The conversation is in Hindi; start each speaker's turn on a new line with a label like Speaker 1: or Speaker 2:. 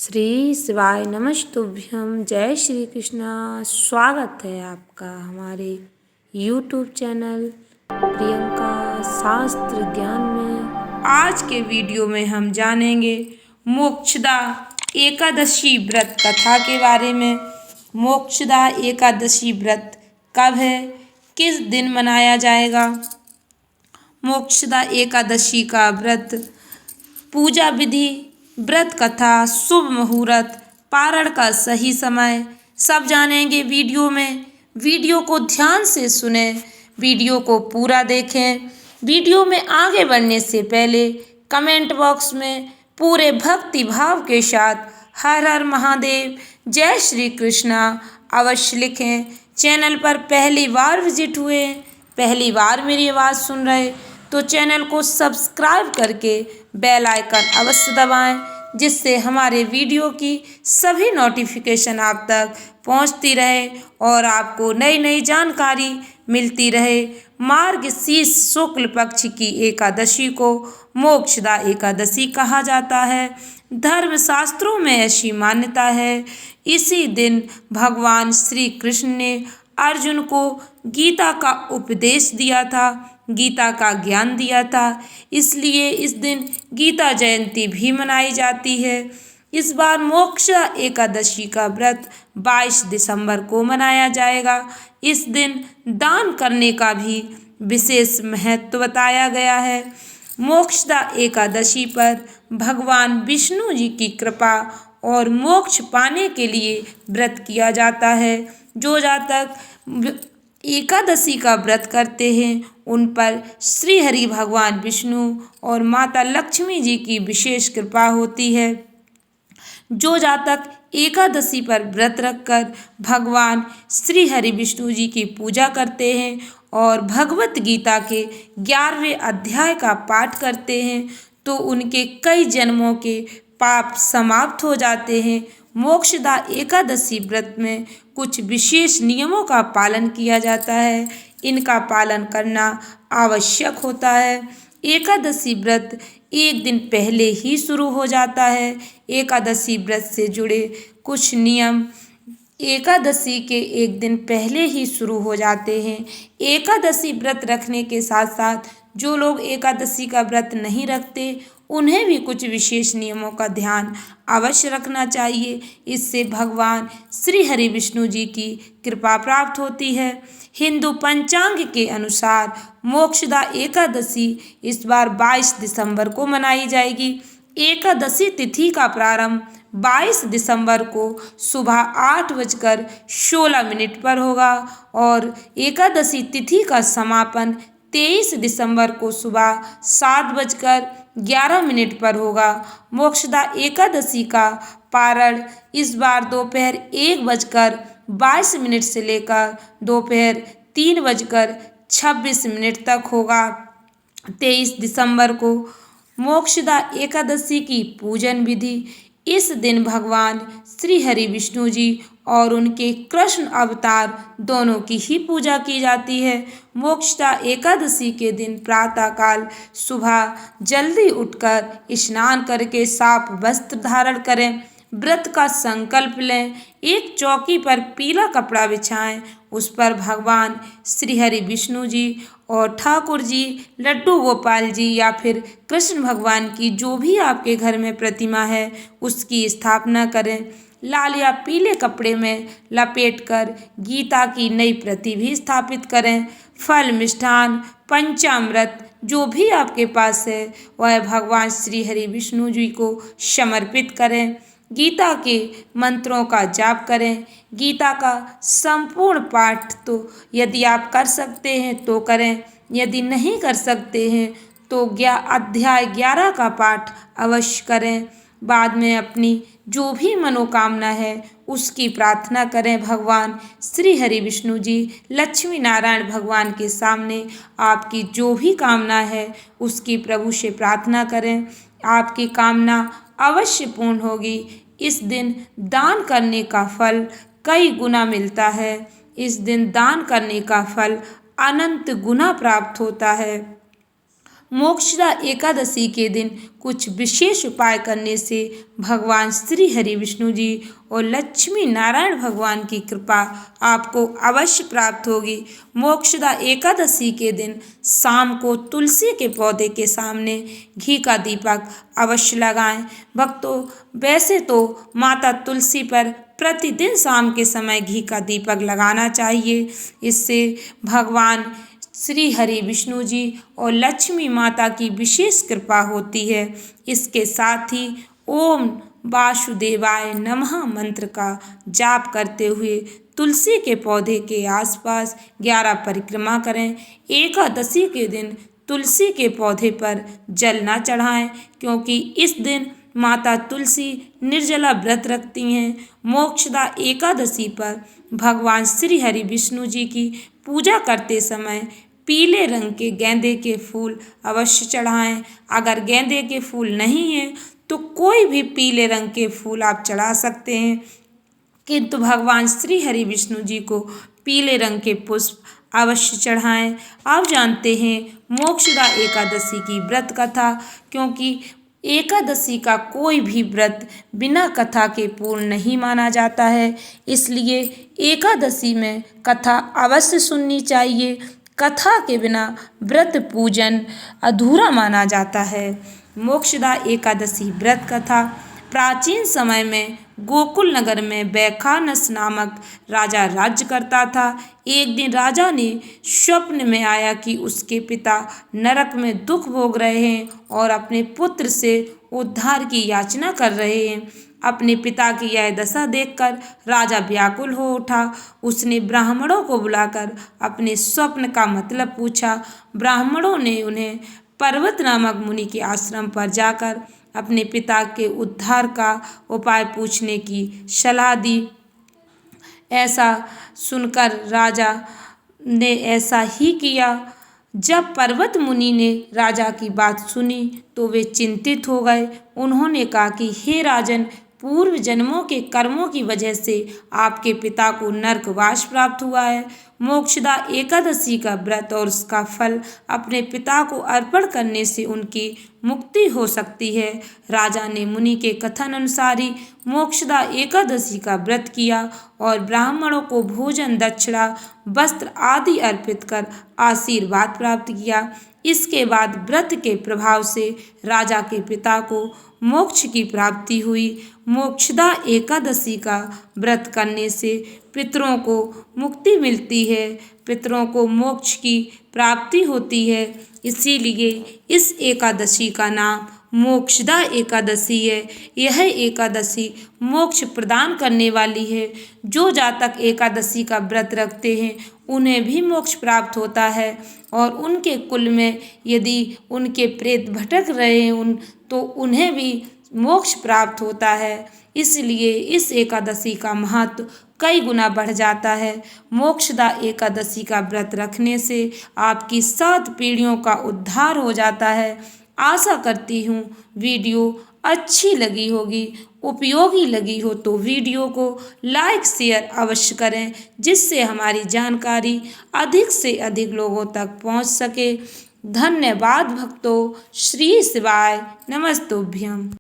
Speaker 1: श्री शिवाय नमस्तुभ्यम। जय श्री कृष्णा। स्वागत है आपका हमारे YouTube चैनल प्रियंका शास्त्र ज्ञान में। आज के वीडियो में हम जानेंगे मोक्षदा एकादशी व्रत कथा के बारे में। मोक्षदा एकादशी व्रत कब है, किस दिन मनाया जाएगा? मोक्षदा एकादशी का व्रत, पूजा विधि, व्रत कथा, शुभ मुहूर्त, पारण का सही समय सब जानेंगे वीडियो में। वीडियो को ध्यान से सुनें, वीडियो को पूरा देखें। वीडियो में आगे बढ़ने से पहले कमेंट बॉक्स में पूरे भक्ति भाव के साथ हर हर महादेव, जय श्री कृष्णा अवश्य लिखें। चैनल पर पहली बार विजिट हुए, पहली बार मेरी आवाज़ सुन रहे तो चैनल को सब्सक्राइब करके बेल आइकन अवश्य दबाएं, जिससे हमारे वीडियो की सभी नोटिफिकेशन आप तक पहुंचती रहे और आपको नई नई जानकारी मिलती रहे। मार्गशीर्ष शुक्ल पक्ष की एकादशी को मोक्षदा एकादशी कहा जाता है। धर्मशास्त्रों में ऐसी मान्यता है, इसी दिन भगवान श्री कृष्ण ने अर्जुन को गीता का उपदेश दिया था, गीता का ज्ञान दिया था। इसलिए इस दिन गीता जयंती भी मनाई जाती है। इस बार मोक्षदा एकादशी का व्रत 22 दिसंबर को मनाया जाएगा। इस दिन दान करने का भी विशेष महत्व बताया गया है। मोक्षदा एकादशी पर भगवान विष्णु जी की कृपा और मोक्ष पाने के लिए व्रत किया जाता है। जो जातक एकादशी का व्रत करते हैं उन पर श्री हरि भगवान विष्णु और माता लक्ष्मी जी की विशेष कृपा होती है। जो जातक एकादशी पर व्रत रखकर भगवान श्री हरि विष्णु जी की पूजा करते हैं और भगवत गीता के 11वें अध्याय का पाठ करते हैं तो उनके कई जन्मों के पाप समाप्त हो जाते हैं। मोक्षदा एकादशी व्रत में कुछ विशेष नियमों का पालन किया जाता है, इनका पालन करना आवश्यक होता है। एकादशी व्रत एक दिन पहले ही शुरू हो जाता है। एकादशी व्रत से जुड़े कुछ नियम एकादशी के एक दिन पहले ही शुरू हो जाते हैं। एकादशी व्रत रखने के साथ साथ जो लोग एकादशी का व्रत नहीं रखते उन्हें भी कुछ विशेष नियमों का ध्यान अवश्य रखना चाहिए। इससे भगवान श्री हरि विष्णु जी की कृपा प्राप्त होती है। हिंदू पंचांग के अनुसार मोक्षदा एकादशी इस बार 22 दिसंबर को मनाई जाएगी। एकादशी तिथि का प्रारंभ 22 दिसंबर को सुबह 8:16 पर होगा और एकादशी तिथि का समापन 23 दिसंबर को सुबह 7:11 पर होगा। मोक्षदा एकादशी का पारण इस बार दोपहर 1:22 से लेकर दोपहर 3:26 तक होगा। 23 दिसंबर को मोक्षदा एकादशी की पूजन विधि, इस दिन भगवान श्री हरि विष्णु जी और उनके कृष्ण अवतार दोनों की ही पूजा की जाती है। मोक्षदा एकादशी के दिन प्रातःकाल सुबह जल्दी उठकर स्नान करके साफ वस्त्र धारण करें, व्रत का संकल्प लें, एक चौकी पर पीला कपड़ा बिछाएं, उस पर भगवान श्री हरि विष्णु जी और ठाकुर जी, लड्डू गोपाल जी या फिर कृष्ण भगवान की जो भी आपके घर में प्रतिमा है उसकी स्थापना करें। लाल या पीले कपड़े में लपेटकर गीता की नई प्रति भी स्थापित करें। फल, मिष्ठान, पंचामृत जो भी आपके पास है वह भगवान श्री हरि विष्णु जी को समर्पित करें। गीता के मंत्रों का जाप करें। गीता का संपूर्ण पाठ तो यदि आप कर सकते हैं तो करें, यदि नहीं कर सकते हैं तो अध्याय 11 का पाठ अवश्य करें। बाद में अपनी जो भी मनोकामना है उसकी प्रार्थना करें। भगवान श्री हरि विष्णु जी, लक्ष्मी नारायण भगवान के सामने आपकी जो भी कामना है उसकी प्रभु से प्रार्थना करें, आपकी कामना अवश्य पूर्ण होगी। इस दिन दान करने का फल कई गुना मिलता है। इस दिन दान करने का फल अनंत गुना प्राप्त होता है। मोक्षदा एकादशी के दिन कुछ विशेष उपाय करने से भगवान श्री हरि विष्णु जी और लक्ष्मी नारायण भगवान की कृपा आपको अवश्य प्राप्त होगी। मोक्षदा एकादशी के दिन शाम को तुलसी के पौधे के सामने घी का दीपक अवश्य लगाएं। भक्तों, वैसे तो माता तुलसी पर प्रतिदिन शाम के समय घी का दीपक लगाना चाहिए। इससे भगवान श्री हरि विष्णु जी और लक्ष्मी माता की विशेष कृपा होती है। इसके साथ ही ओम वासुदेवाय नमः मंत्र का जाप करते हुए तुलसी के पौधे के आसपास 11 परिक्रमा करें। एकादशी के दिन तुलसी के पौधे पर जल न चढ़ाएं, क्योंकि इस दिन माता तुलसी निर्जला व्रत रखती हैं। मोक्षदा एकादशी पर भगवान श्री हरि विष्णु जी की पूजा करते समय पीले रंग के गेंदे के फूल अवश्य चढ़ाएं। अगर गेंदे के फूल नहीं हैं तो कोई भी पीले रंग के फूल आप चढ़ा सकते हैं, किंतु भगवान श्री हरि विष्णु जी को पीले रंग के पुष्प अवश्य चढ़ाएं। आप जानते हैं मोक्षदा एकादशी की व्रत कथा, क्योंकि एकादशी का कोई भी व्रत बिना कथा के पूर्ण नहीं माना जाता है, इसलिए एकादशी में कथा अवश्य सुननी चाहिए। कथा के बिना व्रत पूजन अधूरा माना जाता है। मोक्षदा एकादशी व्रत कथा प्राचीन समय में गोकुल नगर में बैखानस नामक राजा राज्य करता था। एक दिन राजा ने स्वप्न में आया कि उसके पिता नरक में दुख भोग रहे हैं और अपने पुत्र से उद्धार की याचना कर रहे हैं। अपने पिता की यह दशा देखकर राजा व्याकुल हो उठा। उसने ब्राह्मणों को बुलाकर अपने स्वप्न का मतलब पूछा। ब्राह्मणों ने उन्हें पर्वत नामक मुनि के आश्रम पर जाकर अपने पिता के उद्धार का उपाय पूछने की सलाह दी। ऐसा सुनकर राजा ने ऐसा ही किया। जब पर्वत मुनि ने राजा की बात सुनी तो वे चिंतित हो गए। उन्होंने कहा कि हे राजन, पूर्व जन्मों के कर्मों की वजह से आपके पिता को नरकवास प्राप्त हुआ है। मोक्षदा एकादशी का व्रत और उसका फल अपने पिता को अर्पण करने से उनकी मुक्ति हो सकती है। राजा ने मुनि के कथन अनुसार ही मोक्षदा एकादशी का व्रत किया और ब्राह्मणों को भोजन, दक्षिणा, वस्त्र आदि अर्पित कर आशीर्वाद प्राप्त किया। इसके बाद व्रत के प्रभाव से राजा के पिता को मोक्ष की प्राप्ति हुई। मोक्षदा एकादशी का व्रत करने से पितरों को मुक्ति मिलती है, पितरों को मोक्ष की प्राप्ति होती है। इसीलिए इस एकादशी का नाम मोक्षदा एकादशी है। यह एकादशी मोक्ष प्रदान करने वाली है। जो जातक एकादशी का व्रत रखते हैं उन्हें भी मोक्ष प्राप्त होता है, और उनके कुल में यदि उनके प्रेत भटक रहे हैं तो उन्हें भी मोक्ष प्राप्त होता है। इसलिए इस एकादशी का महत्व कई गुना बढ़ जाता है। मोक्षदा एकादशी का व्रत रखने से आपकी 7 पीढ़ियों का उद्धार हो जाता है। आशा करती हूँ वीडियो अच्छी लगी होगी, उपयोगी लगी हो तो वीडियो को लाइक शेयर अवश्य करें, जिससे हमारी जानकारी अधिक से अधिक लोगों तक पहुँच सके। धन्यवाद भक्तों। श्री शिवाय नमस्तुभ्यम।